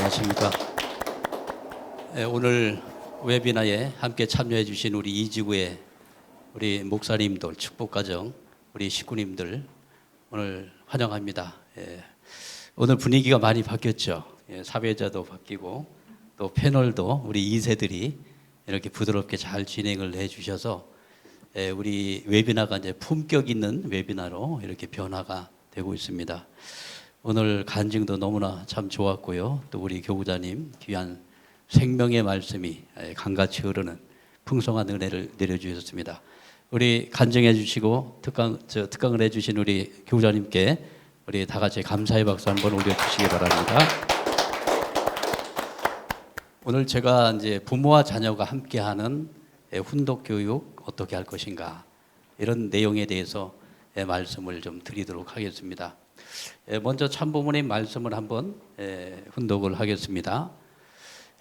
안녕하십니까. 오늘 웨비나에 함께 참여해 주신 우리 이지구의 우리 목사님들, 축복가정, 우리 식구님들 오늘 환영합니다. 오늘 분위기가 많이 바뀌었죠. 사회자도 바뀌고 또 패널도 우리 2세들이 이렇게 부드럽게 잘 진행을 해 주셔서 우리 웨비나가 이제 품격 있는 웨비나로 이렇게 변화가 되고 있습니다. 오늘 간증도 너무나 참 좋았고요. 또 우리 교구자님 귀한 생명의 말씀이 강같이 흐르는 풍성한 은혜를 내려주셨습니다. 우리 간증해 주시고 특강을 해주신 우리 교구자님께 우리 다 같이 감사의 박수 한번 올려주시기 바랍니다. 오늘 제가 이제 부모와 자녀가 함께하는 훈독 교육 어떻게 할 것인가 이런 내용에 대해서 말씀을 좀 드리도록 하겠습니다. 먼저 참부모님 말씀을 한번 훈독을 하겠습니다.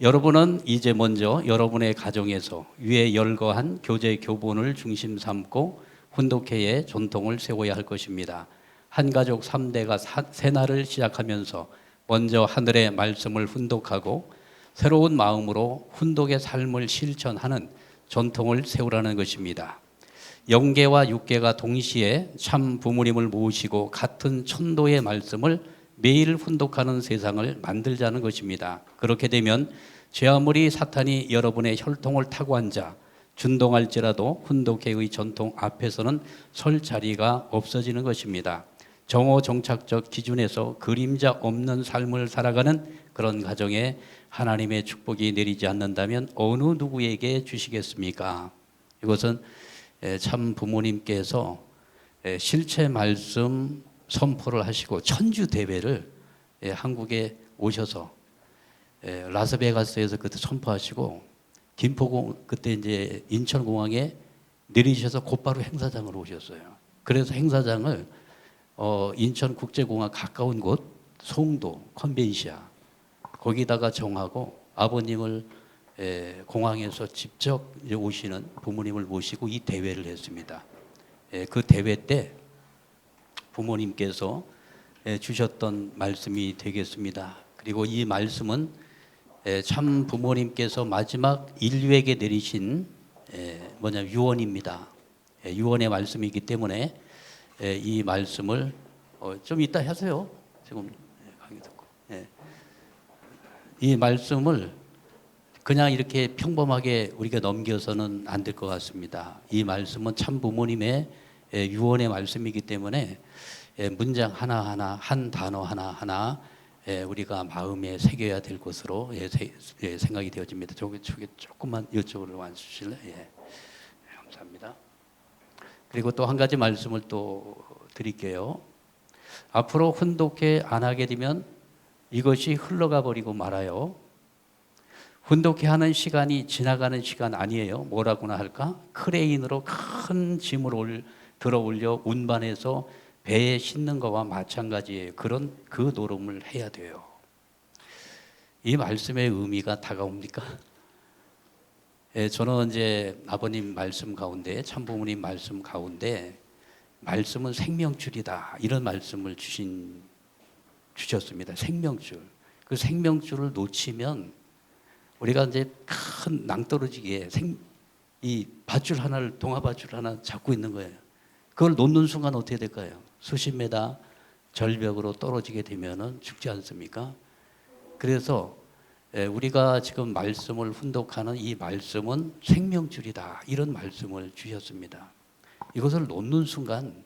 여러분은 이제 먼저 여러분의 가정에서 위에 열거한 교제 교본을 중심 삼고 훈독회의 전통을 세워야 할 것입니다. 한 가족 3대가 새날을 시작하면서 먼저 하늘의 말씀을 훈독하고 새로운 마음으로 훈독의 삶을 실천하는 전통을 세우라는 것입니다. 영계와 육계가 동시에 참 부모님을 모시고 같은 천도의 말씀을 매일 훈독하는 세상을 만들자는 것입니다. 그렇게 되면 죄 아무리 사탄이 여러분의 혈통을 타고 앉아 준동할지라도 훈독회의 전통 앞에서는 설 자리가 없어지는 것입니다. 정오정착적 기준에서 그림자 없는 삶을 살아가는 그런 가정에 하나님의 축복이 내리지 않는다면 어느 누구에게 주시겠습니까? 이것은 참 부모님께서 실체 말씀 선포를 하시고 천주 대회를 한국에 오셔서 라스베가스에서 그때 선포하시고 김포공 그때 이제 인천공항에 내리셔서 곧바로 행사장으로 오셨어요. 그래서 행사장을 인천국제공항 가까운 곳 송도 컨벤시아 거기다가 정하고 아버님을 공항에서 직접 오시는 부모님을 모시고 이 대회를 했습니다. 그 대회 때 부모님께서 주셨던 말씀이 되겠습니다. 그리고 이 말씀은 참 부모님께서 마지막 인류에게 내리신 유언입니다. 유언의 말씀이기 때문에 이 말씀을 좀 이따 하세요. 지금 강의 듣고 이 말씀을 그냥 이렇게 평범하게 우리가 넘겨서는 안 될 것 같습니다. 이 말씀은 참 부모님의 유언의 말씀이기 때문에 문장 하나하나 한 단어 하나하나 우리가 마음에 새겨야 될 것으로 생각이 되어집니다. 저기 조금만 이쪽으로 와주실래요? 감사합니다. 그리고 또 한 가지 말씀을 또 드릴게요. 앞으로 훈독회 안 하게 되면 이것이 흘러가 버리고 말아요. 훈독회 하는 시간이 지나가는 시간 아니에요. 뭐라고나 할까? 크레인으로 큰 짐을 들어 올려 운반해서 배에 싣는 것과 마찬가지예요. 그 노름을 해야 돼요. 이 말씀의 의미가 다가옵니까? 저는 이제 아버님 말씀 가운데 참부모님 말씀 가운데 말씀은 생명줄이다 이런 말씀을 주셨습니다. 생명줄. 그 생명줄을 놓치면 우리가 이제 큰 낭떠러지기에 이 밧줄 하나를 동아밧줄 하나 잡고 있는 거예요. 그걸 놓는 순간 어떻게 될까요? 수십 메다 절벽으로 떨어지게 되면은 죽지 않습니까? 그래서 우리가 지금 말씀을 훈독하는 이 말씀은 생명줄이다 이런 말씀을 주셨습니다. 이것을 놓는 순간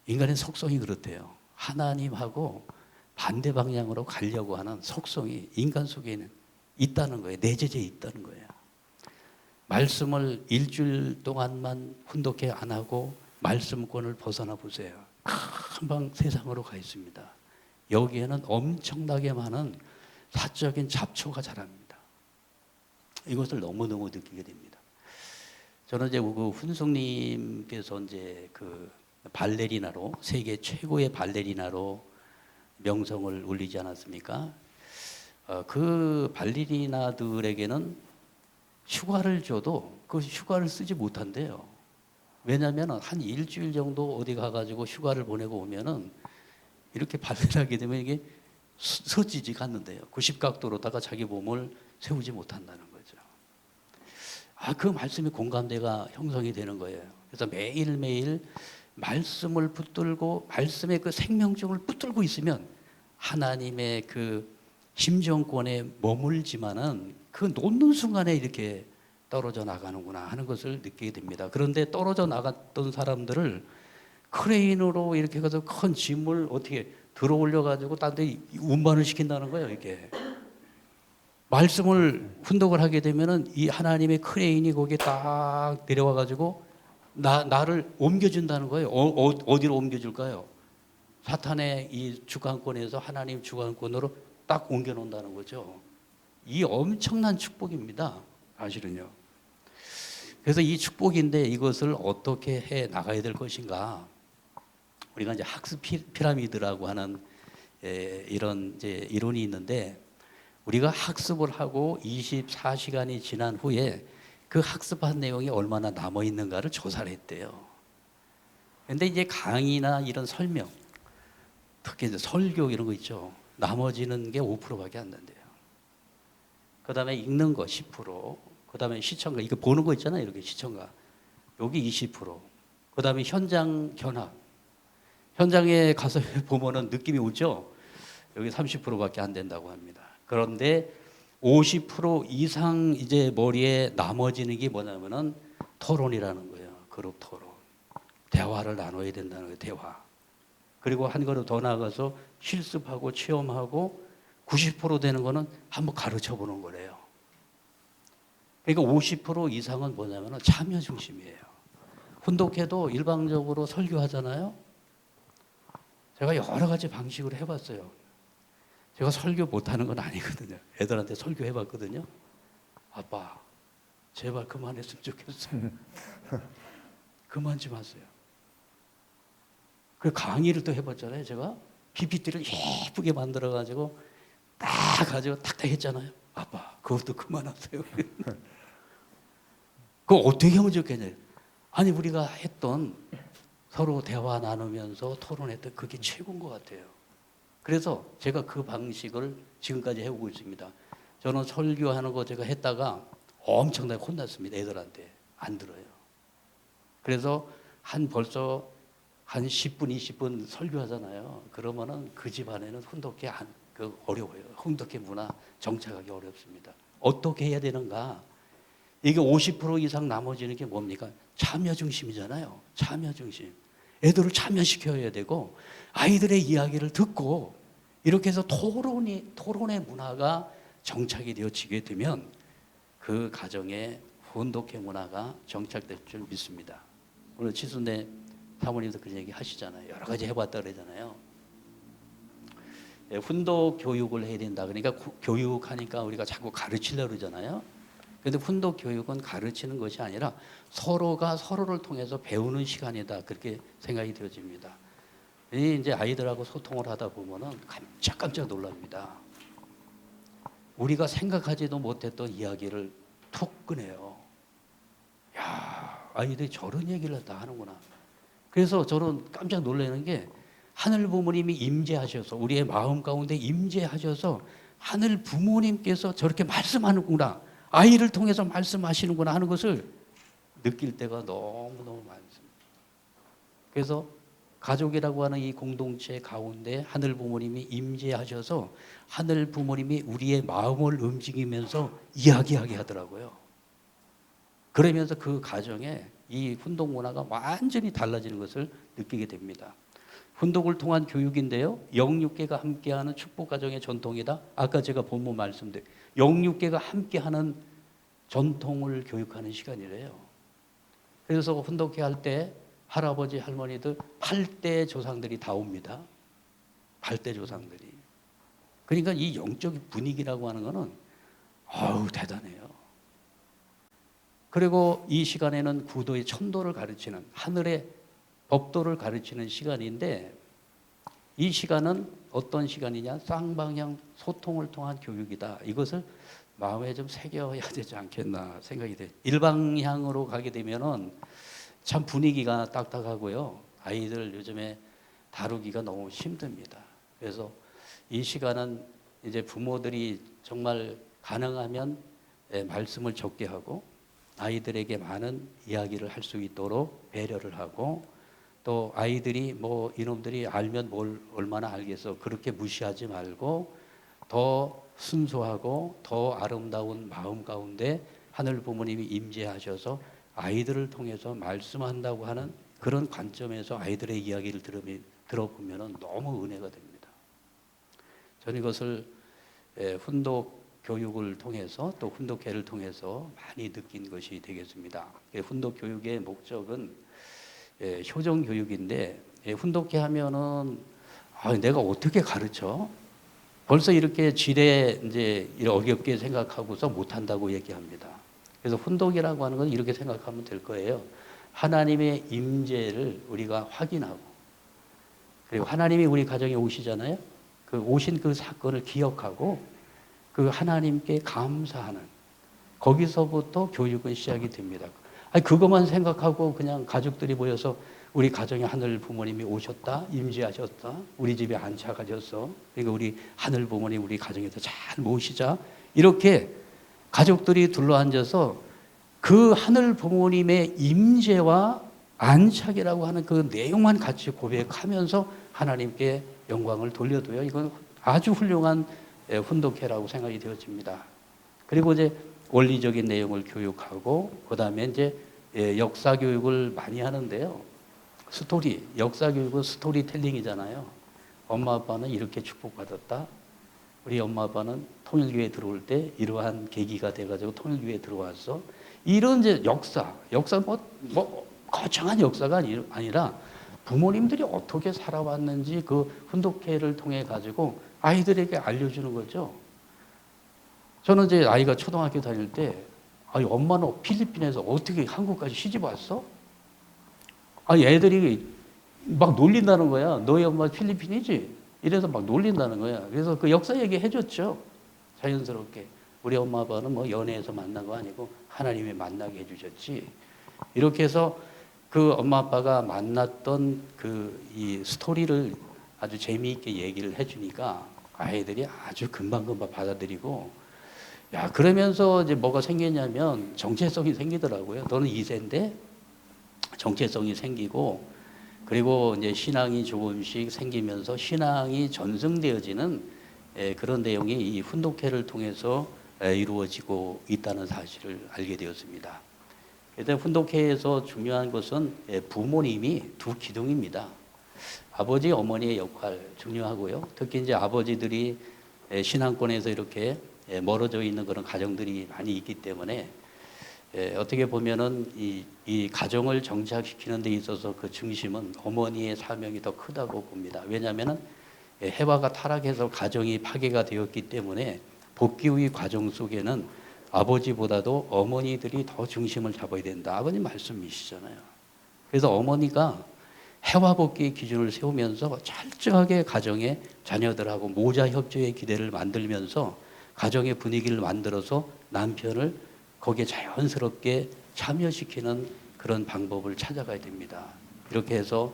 인간의 속성이 그렇대요. 하나님하고 반대 방향으로 가려고 하는 속성이 인간 속에는 있다는 거예요. 내재되어 있다는 거예요. 말씀을 일주일 동안만 훈독회 안 하고 말씀권을 벗어나 보세요. 금방 세상으로 가 있습니다. 여기에는 엄청나게 많은 사적인 잡초가 자랍니다. 이것을 너무너무 느끼게 됩니다. 저는 이제 그 훈숙님께서 이제 그 발레리나로 세계 최고의 발레리나로 명성을 올리지 않았습니까? 그 발레리나들에게는 휴가를 줘도 그 휴가를 쓰지 못한대요. 왜냐하면 한 일주일 정도 어디 가가지고 휴가를 보내고 오면은 이렇게 발레를 하게 되면 이게 서지지가 않는데요. 90각도로다가 자기 몸을 세우지 못한다는 거죠. 그 말씀이 공감대가 형성이 되는 거예요. 그래서 매일매일 말씀을 붙들고 말씀의 그 생명력을 붙들고 있으면 하나님의 그 심정권에 머물지만은 그 놓는 순간에 이렇게 떨어져 나가는구나 하는 것을 느끼게 됩니다. 그런데 떨어져 나갔던 사람들을 크레인으로 이렇게 가서 큰 짐을 어떻게 들어 올려가지고 딴 데 운반을 시킨다는 거예요. 이게 말씀을 훈독을 하게 되면은 이 하나님의 크레인이 거기에 딱 내려와가지고 나를 옮겨준다는 거예요. 어디로 옮겨줄까요? 사탄의 이 주관권에서 하나님 주관권으로 딱 옮겨놓는다는 거죠. 이 엄청난 축복입니다. 사실은요. 그래서 이 축복인데 이것을 어떻게 해 나가야 될 것인가? 우리가 이제 학습 피라미드라고 하는 이런 이제 이론이 있는데 우리가 학습을 하고 24시간이 지난 후에 그 학습한 내용이 얼마나 남아 있는가를 조사를 했대요. 그런데 이제 강의나 이런 설명, 특히 이제 설교 이런 거 있죠. 나머지는 게 5%밖에 안 된대요. 그다음에 읽는 거 10%, 그다음에 시청가 이거 보는 거 있잖아요. 이렇게 시청가 여기 20%, 그다음에 현장 견학 현장에 가서 보면은 느낌이 오죠. 여기 30%밖에 안 된다고 합니다. 그런데 50% 이상 이제 머리에 남아지는 게 뭐냐면은 토론이라는 거예요. 그룹 토론, 대화를 나눠야 된다는 거예요. 대화. 그리고 한 걸음 더 나아가서 실습하고 체험하고 90% 되는 거는 한번 가르쳐 보는 거래요. 그러니까 50% 이상은 뭐냐면 참여 중심이에요. 훈독회도 일방적으로 설교하잖아요. 제가 여러 가지 방식으로 해봤어요. 제가 설교 못하는 건 아니거든요. 애들한테 설교해봤거든요. 아빠, 제발 그만했으면 좋겠어요. 그만 좀 하세요. 그 강의를 또 해봤잖아요. 제가 PPT를 예쁘게 만들어가지고 딱 가지고 탁탁 했잖아요. 아빠, 그것도 그만하세요. 그거 어떻게 하면 좋겠냐요. 아니 우리가 했던 서로 대화 나누면서 토론했던 그게 최고인 것 같아요. 그래서 제가 그 방식을 지금까지 해오고 있습니다. 저는 설교하는 거 제가 했다가 엄청나게 혼났습니다. 애들한테 안 들어요. 그래서 벌써 한 10분, 20분 설교하잖아요. 그러면은 그 집안에는 훈독회 어려워요. 훈독회 문화 정착하기 어렵습니다. 어떻게 해야 되는가? 이게 50% 이상 나머지는 게 뭡니까? 참여 중심이잖아요. 참여 중심. 애들을 참여시켜야 되고 아이들의 이야기를 듣고 이렇게 해서 토론의 문화가 정착이 되어지게 되면 그 가정에 훈독회 문화가 정착될 줄 믿습니다. 오늘 치순대 사모님도 그런 얘기 하시잖아요. 여러 가지 해봤다 그러잖아요. 훈독 교육을 해야 된다. 그러니까 교육하니까 우리가 자꾸 가르치려고 그러잖아요. 그런데 훈독 교육은 가르치는 것이 아니라 서로가 서로를 통해서 배우는 시간이다. 그렇게 생각이 되어집니다. 이제 아이들하고 소통을 하다 보면은 깜짝깜짝 놀랍니다. 우리가 생각하지도 못했던 이야기를 툭 꺼내요. 야, 아이들이 저런 얘기를 다 하는구나. 그래서 저는 깜짝 놀라는 게 하늘 부모님이 임재하셔서 우리의 마음 가운데 임재하셔서 하늘 부모님께서 저렇게 말씀하는구나. 아이를 통해서 말씀하시는구나 하는 것을 느낄 때가 너무너무 많습니다. 그래서 가족이라고 하는 이 공동체 가운데 하늘 부모님이 임재하셔서 하늘 부모님이 우리의 마음을 움직이면서 이야기하게 하더라고요. 그러면서 그 가정에 이 훈독 문화가 완전히 달라지는 것을 느끼게 됩니다. 훈독을 통한 교육인데요. 영육계가 함께하는 축복 가정의 전통이다. 아까 제가 본문 말씀드린 영육계가 함께하는 전통을 교육하는 시간이래요. 그래서 훈독회 할 때 할아버지 할머니들 8대 조상들이 다 옵니다. 8대 조상들이. 그러니까 이 영적 분위기라고 하는 거는 대단해요. 그리고 이 시간에는 구도의 천도를 가르치는 하늘의 법도를 가르치는 시간인데 이 시간은 어떤 시간이냐? 쌍방향 소통을 통한 교육이다. 이것을 마음에 좀 새겨야 되지 않겠나 생각이 돼요. 일방향으로 가게 되면은 참 분위기가 딱딱하고요. 아이들 요즘에 다루기가 너무 힘듭니다. 그래서 이 시간은 이제 부모들이 정말 가능하면 말씀을 적게 하고 아이들에게 많은 이야기를 할 수 있도록 배려를 하고, 또 아이들이 뭐 이놈들이 알면 뭘 얼마나 알겠어 그렇게 무시하지 말고 더 순수하고 더 아름다운 마음 가운데 하늘 부모님이 임재하셔서 아이들을 통해서 말씀한다고 하는 그런 관점에서 아이들의 이야기를 들어보면 너무 은혜가 됩니다. 저는 이것을 훈독 교육을 통해서 또 훈독회를 통해서 많이 느낀 것이 되겠습니다. 훈독 교육의 목적은 효정 교육인데, 훈독회 하면은 내가 어떻게 가르쳐? 벌써 이렇게 지레 이제 어렵게 생각하고서 못한다고 얘기합니다. 그래서 훈독이라고 하는 건 이렇게 생각하면 될 거예요. 하나님의 임재를 우리가 확인하고, 그리고 하나님이 우리 가정에 오시잖아요. 그 오신 그 사건을 기억하고 그 하나님께 감사하는, 거기서부터 교육은 시작이 됩니다. 아니 그것만 생각하고 그냥 가족들이 모여서 우리 가정에 하늘 부모님이 오셨다, 임재하셨다, 우리 집에 안착하셨어, 그러니까 우리 하늘 부모님 우리 가정에서 잘 모시자, 이렇게 가족들이 둘러앉아서 그 하늘 부모님의 임재와 안착이라고 하는 그 내용만 같이 고백하면서 하나님께 영광을 돌려줘요. 이건 아주 훌륭한 훈독회라고 생각이 되어집니다. 그리고 이제 원리적인 내용을 교육하고, 그 다음에 이제 역사 교육을 많이 하는데요. 스토리, 역사 교육은 스토리텔링이잖아요. 엄마 아빠는 이렇게 축복받았다. 우리 엄마 아빠는 통일교회 들어올 때 이러한 계기가 돼가지고 통일교회 들어왔어. 이런 이제 역사 뭐 거창한 역사가 아니라 부모님들이 어떻게 살아왔는지 그 훈독회를 통해 가지고 아이들에게 알려주는 거죠. 저는 이제 아이가 초등학교 다닐 때, 엄마는 필리핀에서 어떻게 한국까지 시집 왔어? 애들이 막 놀린다는 거야. 너희 엄마 필리핀이지? 이래서 막 놀린다는 거야. 그래서 그 역사 얘기 해줬죠. 자연스럽게. 우리 엄마 아빠는 뭐 연애해서 만난 거 아니고 하나님이 만나게 해주셨지. 이렇게 해서 그 엄마 아빠가 만났던 이 스토리를 아주 재미있게 얘기를 해주니까 아이들이 아주 금방금방 받아들이고, 그러면서 이제 뭐가 생겼냐면 정체성이 생기더라고요. 너는 2세인데 정체성이 생기고, 그리고 이제 신앙이 조금씩 생기면서 신앙이 전승되어지는 그런 내용이 이 훈독회를 통해서 이루어지고 있다는 사실을 알게 되었습니다. 그래서 훈독회에서 중요한 것은 부모님이 두 기둥입니다. 아버지, 어머니의 역할 중요하고요. 특히 이제 아버지들이 신앙권에서 이렇게 멀어져 있는 그런 가정들이 많이 있기 때문에 어떻게 보면은 이 가정을 정착시키는 데 있어서 그 중심은 어머니의 사명이 더 크다고 봅니다. 왜냐하면은 해와가 타락해서 가정이 파괴가 되었기 때문에 복귀 후의 과정 속에는 아버지보다도 어머니들이 더 중심을 잡아야 된다. 아버님 말씀이시잖아요. 그래서 어머니가 해와 복귀의 기준을 세우면서 철저하게 가정의 자녀들하고 모자 협조의 기대를 만들면서 가정의 분위기를 만들어서 남편을 거기에 자연스럽게 참여시키는 그런 방법을 찾아가야 됩니다. 이렇게 해서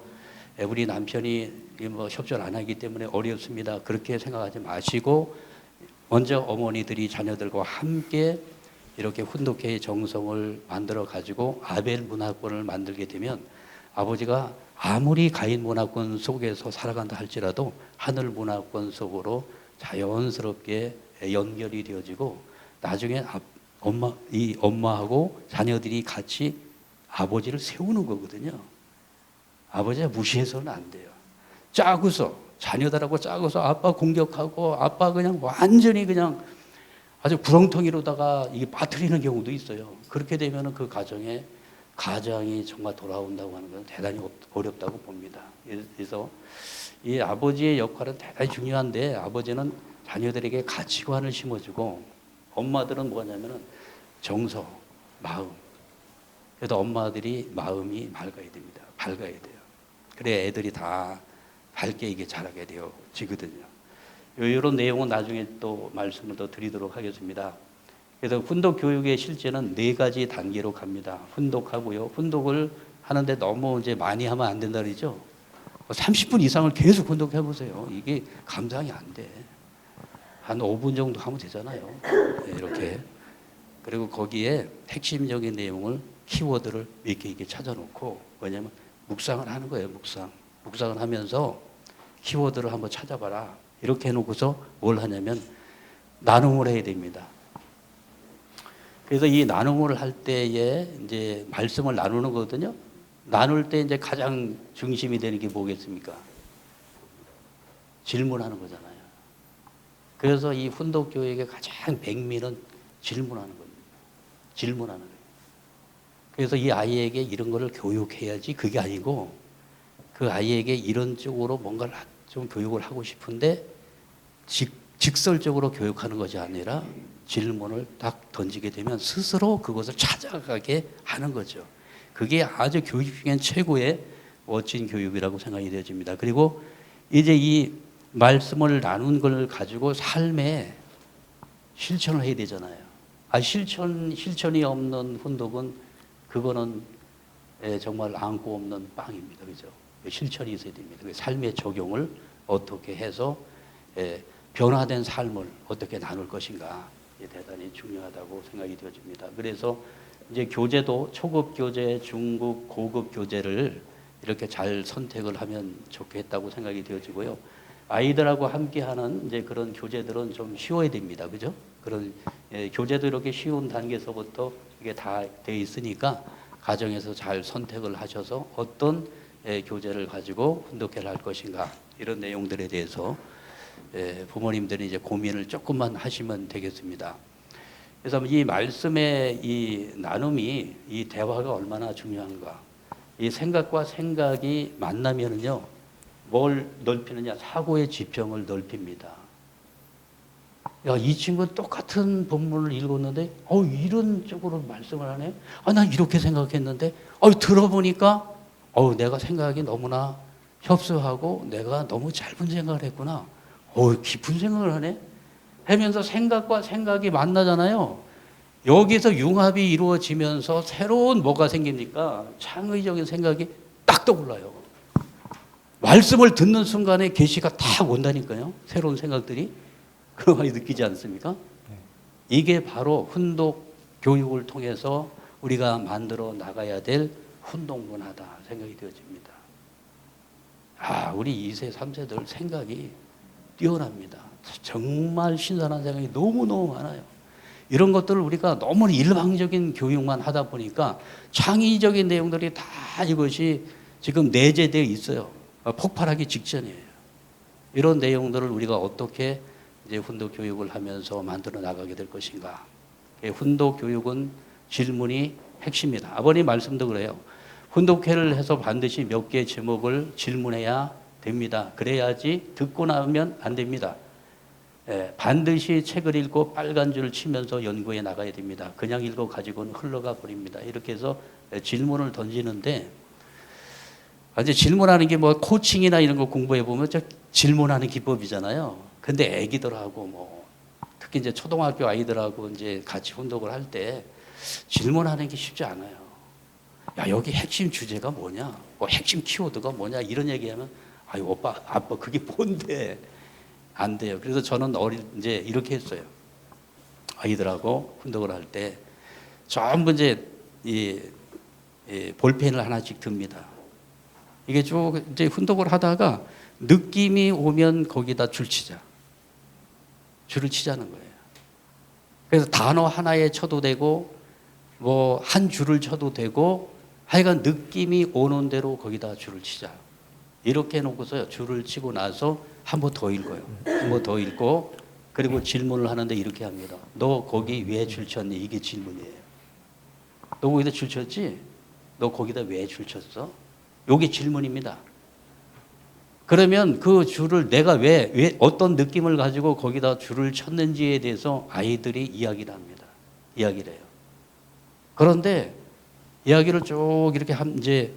우리 남편이 뭐 협조를 안 하기 때문에 어렵습니다. 그렇게 생각하지 마시고 먼저 어머니들이 자녀들과 함께 이렇게 훈독회의 정성을 만들어 가지고 아벨 문화권을 만들게 되면 아버지가 아무리 가인 문화권 속에서 살아간다 할지라도 하늘 문화권 속으로 자연스럽게 연결이 되어지고 나중에 엄마하고 자녀들이 같이 아버지를 세우는 거거든요. 아버지가 무시해서는 안 돼요. 짜고서 자녀들하고 짜고서 아빠 공격하고 아빠 그냥 완전히 그냥 아주 구렁텅이로다가 이게 빠뜨리는 경우도 있어요. 그렇게 되면 그 가정이 정말 돌아온다고 하는 건 대단히 어렵다고 봅니다. 그래서 이 아버지의 역할은 대단히 중요한데, 아버지는 자녀들에게 가치관을 심어주고 엄마들은 뭐냐면은 정서, 마음. 그래서 엄마들이 마음이 맑아야 됩니다. 밝아야 돼요. 그래야 애들이 다 밝게 이게 자라게 되어지거든요. 이런 내용은 나중에 또 말씀을 더 드리도록 하겠습니다. 그래서 훈독 교육의 실제는 4가지 단계로 갑니다. 훈독하고요. 훈독을 하는데 너무 이제 많이 하면 안 된다 그러죠. 30분 이상을 계속 혼독해 보세요. 이게 감당이 안 돼. 한 5분 정도 하면 되잖아요. 네, 이렇게. 그리고 거기에 핵심적인 내용을 키워드를 몇 개 이렇게 찾아놓고, 뭐냐면 묵상을 하는 거예요. 묵상을 하면서 키워드를 한번 찾아봐라. 이렇게 해놓고서 뭘 하냐면 나눔을 해야 됩니다. 그래서 이 나눔을 할 때에 이제 말씀을 나누는 거거든요. 나눌 때 이제 가장 중심이 되는 게 뭐겠습니까? 질문하는 거잖아요. 그래서 이 훈독교육의 가장 백미는 질문하는 겁니다. 질문하는 거예요. 그래서 이 아이에게 이런 거를 교육해야지 그게 아니고, 그 아이에게 이런 쪽으로 뭔가를 좀 교육을 하고 싶은데 직설적으로 교육하는 것이 아니라 질문을 딱 던지게 되면 스스로 그것을 찾아가게 하는 거죠. 그게 아주 교육 중엔 최고의 멋진 교육이라고 생각이 되어집니다. 그리고 이제 이 말씀을 나눈 걸 가지고 삶에 실천을 해야 되잖아요. 실천이 없는 훈독은 그거는 정말 안고 없는 빵입니다. 그죠? 실천이 있어야 됩니다. 삶의 적용을 어떻게 해서 변화된 삶을 어떻게 나눌 것인가, 대단히 중요하다고 생각이 되어집니다. 그래서 이제 교재도 초급 교재, 중급, 고급 교재를 이렇게 잘 선택을 하면 좋겠다고 생각이 되어지고요. 아이들하고 함께하는 이제 그런 교재들은 좀 쉬워야 됩니다. 그죠? 그런 교재도 이렇게 쉬운 단계에서부터 이게 다 돼 있으니까 가정에서 잘 선택을 하셔서 어떤 교재를 가지고 훈독회를 할 것인가, 이런 내용들에 대해서 부모님들이 이제 고민을 조금만 하시면 되겠습니다. 그래서 이 말씀의 이 나눔이, 이 대화가 얼마나 중요한가. 이 생각과 생각이 만나면은요, 뭘 넓히느냐? 사고의 지평을 넓힙니다. 야, 이 친구는 똑같은 본문을 읽었는데, 이런 쪽으로 말씀을 하네? 난 이렇게 생각했는데, 들어보니까, 내가 생각이 너무나 협소하고, 내가 너무 짧은 생각을 했구나. 깊은 생각을 하네? 하면서 생각과 생각이 만나잖아요. 여기서 융합이 이루어지면서 새로운 뭐가 생깁니까? 창의적인 생각이 딱 떠올라요. 말씀을 듣는 순간에 계시가 딱 온다니까요. 새로운 생각들이. 그런 거 느끼지 않습니까? 이게 바로 훈독 교육을 통해서 우리가 만들어 나가야 될 훈독 문화다 생각이 되어집니다. 우리 2세, 3세들 생각이 뛰어납니다. 정말 신선한 생각이 너무너무 많아요. 이런 것들을 우리가 너무 일방적인 교육만 하다 보니까 창의적인 내용들이 다 이것이 지금 내재되어 있어요. 폭발하기 직전이에요. 이런 내용들을 우리가 어떻게 이제 훈독 교육을 하면서 만들어 나가게 될 것인가. 훈독 교육은 질문이 핵심이다. 아버님 말씀도 그래요. 훈독회를 해서 반드시 몇 개의 제목을 질문해야 됩니다. 그래야지 듣고 나면 안 됩니다. 반드시 책을 읽고 빨간 줄을 치면서 연구해 나가야 됩니다. 그냥 읽어 가지고는 흘러가 버립니다. 이렇게 해서 질문을 던지는데, 이제 질문하는 게 뭐 코칭이나 이런 거 공부해 보면 질문하는 기법이잖아요. 근데 애기들하고 특히 이제 초등학교 아이들하고 이제 같이 훈독을 할 때 질문하는 게 쉽지 않아요. 야, 여기 핵심 주제가 뭐냐? 핵심 키워드가 뭐냐? 이런 얘기하면 오빠, 아빠 그게 뭔데? 안 돼요. 그래서 저는 이제 이렇게 했어요. 아이들하고 훈독을 할 때 전부 이제 이 볼펜을 하나씩 듭니다. 이게 쭉 이제 훈독을 하다가 느낌이 오면 거기다 줄을 치자는 거예요. 그래서 단어 하나에 쳐도 되고, 한 줄을 쳐도 되고, 하여간 느낌이 오는 대로 거기다 줄을 치자. 이렇게 해놓고서 줄을 치고 나서 한 번 더 읽어요. 한 번 더 읽고, 그리고 질문을 하는데 이렇게 합니다. 너 거기 왜 줄 쳤니? 이게 질문이에요. 너 거기다 줄 쳤지? 너 거기다 왜 줄 쳤어? 이게 질문입니다. 그러면 그 줄을 내가 왜 어떤 느낌을 가지고 거기다 줄을 쳤는지에 대해서 아이들이 이야기를 합니다. 이야기를 해요. 그런데 이야기를 쭉 이렇게 이제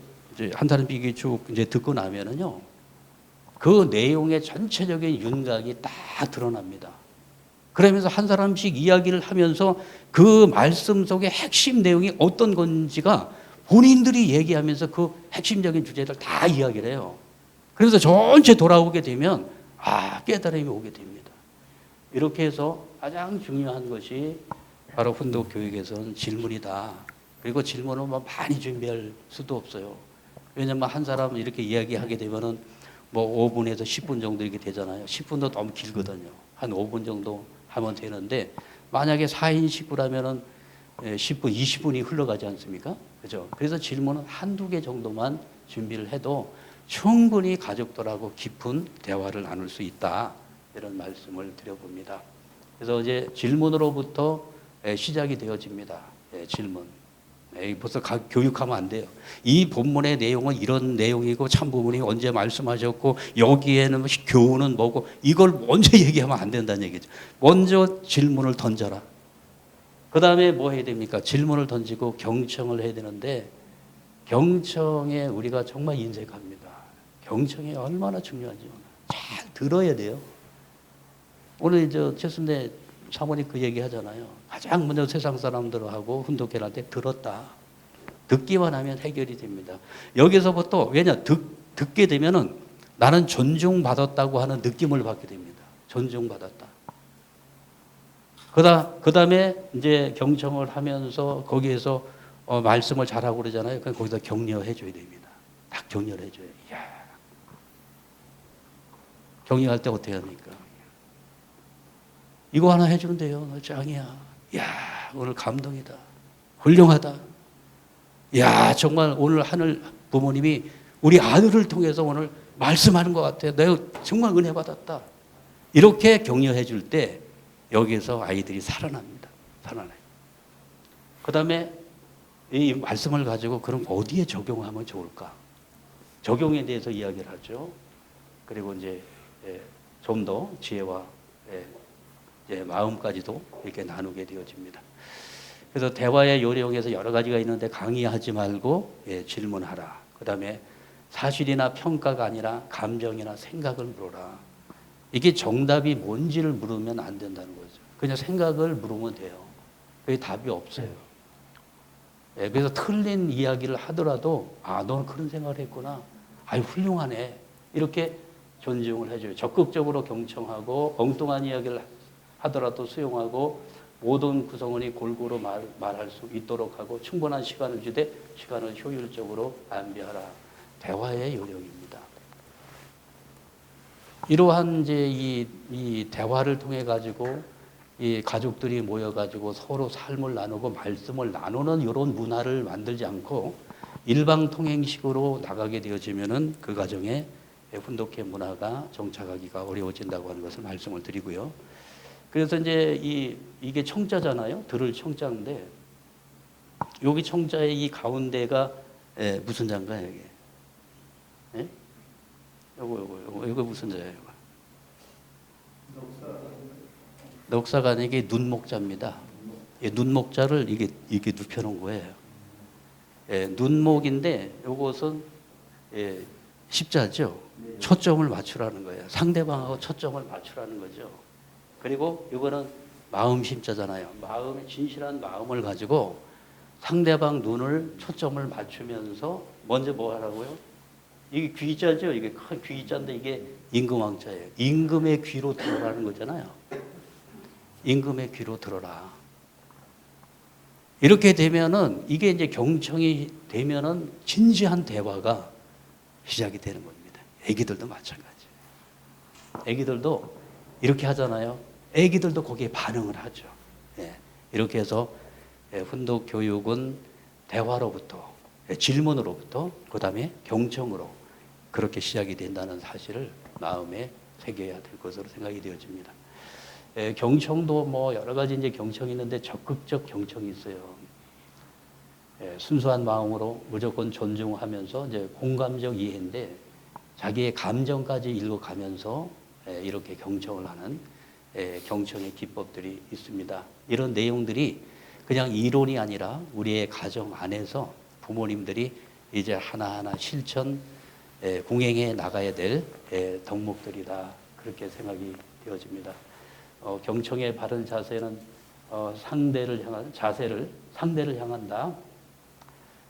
한 사람 비기 쭉 이제 듣고 나면은요, 그 내용의 전체적인 윤곽이 딱 드러납니다. 그러면서 한 사람씩 이야기를 하면서 그 말씀 속의 핵심 내용이 어떤 건지가 본인들이 얘기하면서 그 핵심적인 주제를 다 이야기를 해요. 그래서 전체 돌아오게 되면 깨달음이 오게 됩니다. 이렇게 해서 가장 중요한 것이 바로 훈독 교육에서는 질문이다. 그리고 질문을 뭐 많이 준비할 수도 없어요. 왜냐면 한 사람은 이렇게 이야기하게 되면은 뭐 5분에서 10분 정도 이렇게 되잖아요. 10분도 너무 길거든요. 한 5분 정도 하면 되는데 만약에 4인 식구라면은 10분, 20분이 흘러가지 않습니까? 그죠? 그래서 질문은 한두 개 정도만 준비를 해도 충분히 가족들하고 깊은 대화를 나눌 수 있다. 이런 말씀을 드려봅니다. 그래서 이제 질문으로부터 시작이 되어집니다. 질문. 벌써 교육하면 안 돼요. 이 본문의 내용은 이런 내용이고 참부모님 언제 말씀하셨고 여기에는 교훈은 뭐고 이걸 먼저 얘기하면 안 된다는 얘기죠. 먼저 질문을 던져라. 그 다음에 뭐 해야 됩니까? 질문을 던지고 경청을 해야 되는데 경청에 우리가 정말 인색합니다. 경청이 얼마나 중요한지 잘 들어야 돼요. 오늘 최순대 사모님 그 얘기 하잖아요. 가장 먼저 세상 사람들하고 훈독회한테 들었다. 듣기만 하면 해결이 됩니다. 여기서부터 왜냐 듣게 되면은 나는 존중받았다고 하는 느낌을 받게 됩니다. 존중받았다. 그 다음에 이제 경청을 하면서 거기에서 말씀을 잘하고 그러잖아요. 그럼 거기서 격려해 줘야 됩니다. 딱 격려를 해 줘요. 이야. 격려할 때 어떻게 합니까? 이거 하나 해주면 돼요. 너 짱이야. 이야, 오늘 감동이다. 훌륭하다. 이야, 정말 오늘 하늘 부모님이 우리 아들을 통해서 오늘 말씀하는 것 같아. 내가 정말 은혜 받았다. 이렇게 격려해 줄 때 여기에서 아이들이 살아납니다. 살아나요. 그 다음에 이 말씀을 가지고 그럼 어디에 적용하면 좋을까? 적용에 대해서 이야기를 하죠. 그리고 이제 좀 더 지혜와 마음까지도 이렇게 나누게 되어집니다. 그래서 대화의 요령에서 여러 가지가 있는데 강의하지 말고 질문하라. 그 다음에 사실이나 평가가 아니라 감정이나 생각을 물어라. 이게 정답이 뭔지를 물으면 안 된다는 거죠. 그냥 생각을 물으면 돼요. 그게 답이 없어요. 그래서 틀린 이야기를 하더라도 너는 그런 생각을 했구나. 훌륭하네. 이렇게 존중을 해줘요. 적극적으로 경청하고 엉뚱한 이야기를 하더라도 수용하고 모든 구성원이 골고루 말할 수 있도록 하고 충분한 시간을 주되 시간을 효율적으로 안배하라. 대화의 요령입니다. 이러한 이제 이 대화를 통해 가지고 이 가족들이 모여 가지고 서로 삶을 나누고 말씀을 나누는 이런 문화를 만들지 않고 일방통행식으로 나가게 되어지면은 그 가정에 훈독회 문화가 정착하기가 어려워진다고 하는 것을 말씀을 드리고요. 그래서 이제 이게 청자잖아요. 들을 청자인데 여기 청자의 이 가운데가 무슨 자인가요, 이게? 예? 요거 무슨 자예요? 넉사가 아니라 이게 눈목자입니다. 눈목자를 이게 눕혀놓은 거예요. 눈목인데 요것은 십자죠. 초점을 맞추라는 거예요. 상대방하고 초점을 맞추라는 거죠. 그리고 이거는 마음 심자잖아요. 마음의 진실한 마음을 가지고 상대방 눈을 초점을 맞추면서 먼저 뭐 하라고요? 이게 귀자죠. 이게 큰 귀자인데 이게 임금왕자예요. 임금의 귀로 들어라는 거잖아요. 임금의 귀로 들어라. 이렇게 되면은 이게 이제 경청이 되면은 진지한 대화가 시작이 되는 겁니다. 애기들도 마찬가지. 애기들도 이렇게 하잖아요. 애기들도 거기에 반응을 하죠. 이렇게 해서 훈독 교육은 대화로부터 질문으로부터 그다음에 경청으로 그렇게 시작이 된다는 사실을 마음에 새겨야 될 것으로 생각이 되어집니다. 경청도 뭐 여러 가지 이제 경청이 있는데 적극적 경청이 있어요. 순수한 마음으로 무조건 존중하면서 이제 공감적 이해인데 자기의 감정까지 읽어가면서 이렇게 경청을 하는 경청의 기법들이 있습니다. 이런 내용들이 그냥 이론이 아니라 우리의 가정 안에서 부모님들이 이제 하나하나 실천 공행해 나가야 될 덕목들이다. 그렇게 생각이 되어집니다. 경청의 바른 자세는 상대를 향한다.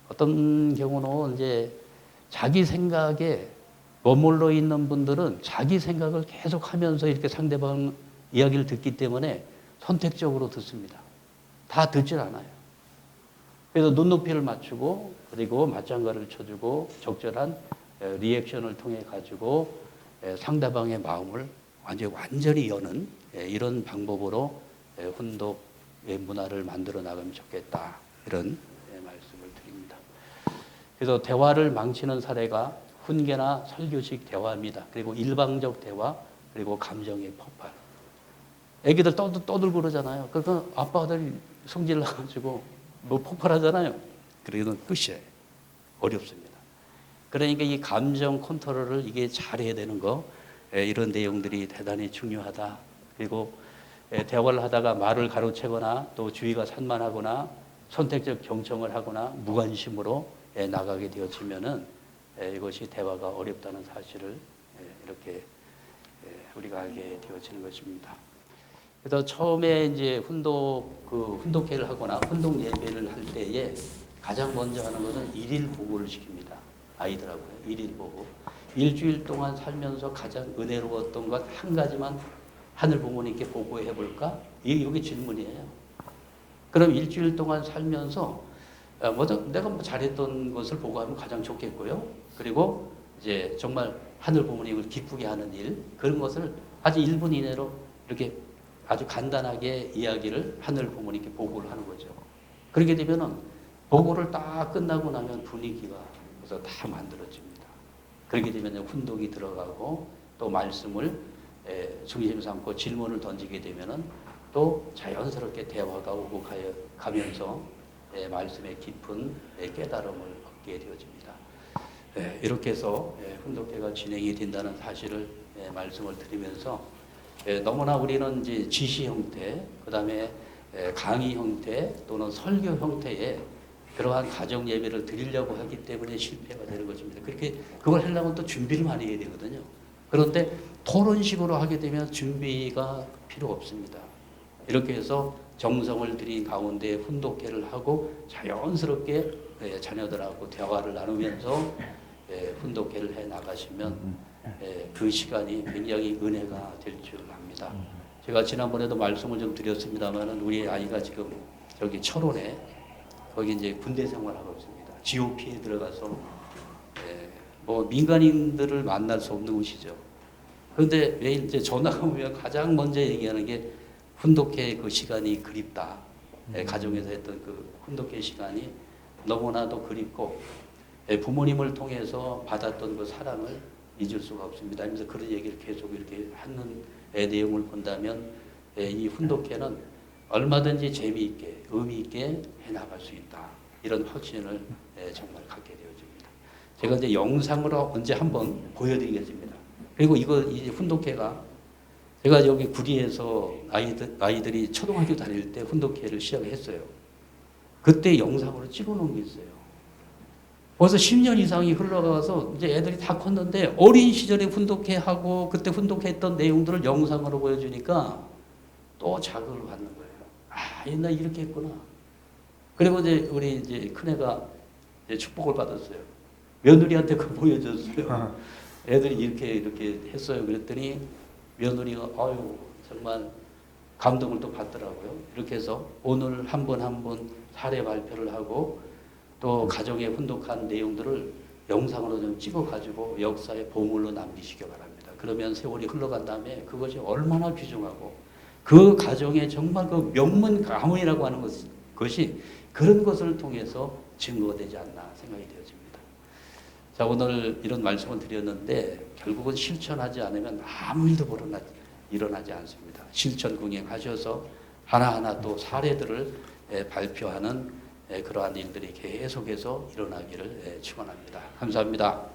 어떤 경우는 이제 자기 생각에 머물러 있는 분들은 자기 생각을 계속 하면서 이렇게 상대방 이야기를 듣기 때문에 선택적으로 듣습니다. 다 듣질 않아요. 그래서 눈높이를 맞추고 그리고 맞장가를 쳐주고 적절한 리액션을 통해 가지고 상대방의 마음을 완전히 여는 이런 방법으로 훈독의 문화를 만들어 나가면 좋겠다. 이런 말씀을 드립니다. 그래서 대화를 망치는 사례가 훈계나 설교식 대화입니다. 그리고 일방적 대화, 그리고 감정의 폭발. 애기들 떠들고 그러잖아요. 그러니까 아빠들이 성질 나가지고 뭐 폭발하잖아요. 그러기는 끝이에요. 어렵습니다. 그러니까 이 감정 컨트롤을 이게 잘해야 되는 거, 이런 내용들이 대단히 중요하다. 그리고 대화를 하다가 말을 가로채거나 또 주의가 산만하거나 선택적 경청을 하거나 무관심으로 나가게 되어지면은 이것이 대화가 어렵다는 사실을 이렇게 우리가 알게 되어지는 것입니다. 그래서 처음에 이제 훈독회를 하거나 훈독 예배를 할 때에 가장 먼저 하는 것은 일일 보고를 시킵니다. 아이들하고요. 일일 보고. 일주일 동안 살면서 가장 은혜로웠던 것 한 가지만 하늘 부모님께 보고해 볼까? 이게 질문이에요. 그럼 일주일 동안 살면서 먼저 내가 잘했던 것을 보고하면 가장 좋겠고요. 그리고 이제 정말 하늘 부모님을 기쁘게 하는 일, 그런 것을 아주 1분 이내로 이렇게 아주 간단하게 이야기를 하늘 부모님께 보고를 하는 거죠. 그렇게 되면은 보고를 딱 끝나고 나면 분위기가 그래서 다 만들어집니다. 그렇게 되면 훈독이 들어가고 또 말씀을 중심 삼고 질문을 던지게 되면은 또 자연스럽게 대화가 오고 가면서 말씀의 깊은 깨달음을 얻게 되어집니다. 이렇게 해서 훈독회가 진행이 된다는 사실을 말씀을 드리면서 너무나 우리는 이제 지시 형태, 그 다음에 강의 형태 또는 설교 형태의 그러한 가정 예배를 드리려고 하기 때문에 실패가 되는 것입니다. 그걸 하려면 또 준비를 많이 해야 되거든요. 그런데 토론식으로 하게 되면 준비가 필요 없습니다. 이렇게 해서 정성을 들인 가운데 훈독회를 하고 자연스럽게 자녀들하고 대화를 나누면서 훈독회를 해 나가시면 그 시간이 굉장히 은혜가 될 줄 압니다. 제가 지난번에도 말씀을 좀 드렸습니다만은 우리 아이가 지금 저기 철원에 거기 이제 군대 생활하고 있습니다. GOP에 들어가서 뭐 민간인들을 만날 수 없는 곳이죠. 그런데 매일 이제 전화가 오면 가장 먼저 얘기하는 게 훈독회 그 시간이 그립다. 가정에서 했던 그 훈독회 시간이 너무나도 그립고 부모님을 통해서 받았던 그 사랑을 잊을 수가 없습니다. 하면서 그런 얘기를 계속 이렇게 하는 내용을 본다면 이 훈독회는 얼마든지 재미있게 의미 있게 해나갈 수 있다. 이런 확신을 정말 갖게 되어집니다. 제가 이제 영상으로 언제 한번 보여드리겠습니다. 그리고 이 훈독회가 제가 여기 구리에서 아이들이 초등학교 다닐 때 훈독회를 시작했어요. 그때 영상으로 찍어 놓은 게 있어요. 벌써 10년 이상이 흘러가서 이제 애들이 다 컸는데 어린 시절에 훈독회하고 그때 훈독회했던 내용들을 영상으로 보여주니까 또 자극을 받는 거예요. 아, 옛날 이렇게 했구나. 그리고 이제 우리 이제 큰애가 이제 축복을 받았어요. 며느리한테 그거 보여줬어요. 애들이 이렇게 했어요. 그랬더니 며느리가 아유 정말 감동을 또 받더라고요. 이렇게 해서 오늘 한 번 한 번 사례 발표를 하고 또 가정에 훈독한 내용들을 영상으로 좀 찍어가지고 역사의 보물로 남기시기 바랍니다. 그러면 세월이 흘러간 다음에 그것이 얼마나 귀중하고 그 가정에 정말 그 명문 가문이라고 하는 것이 그런 것을 통해서 증거되지 않나 생각이 되어집니다. 자, 오늘 이런 말씀을 드렸는데 결국은 실천하지 않으면 아무 일도 일어나지 않습니다. 실천 궁행하셔서 하나하나 또 사례들을 발표하는 그러한 일들이 계속해서 일어나기를 축원합니다. 감사합니다.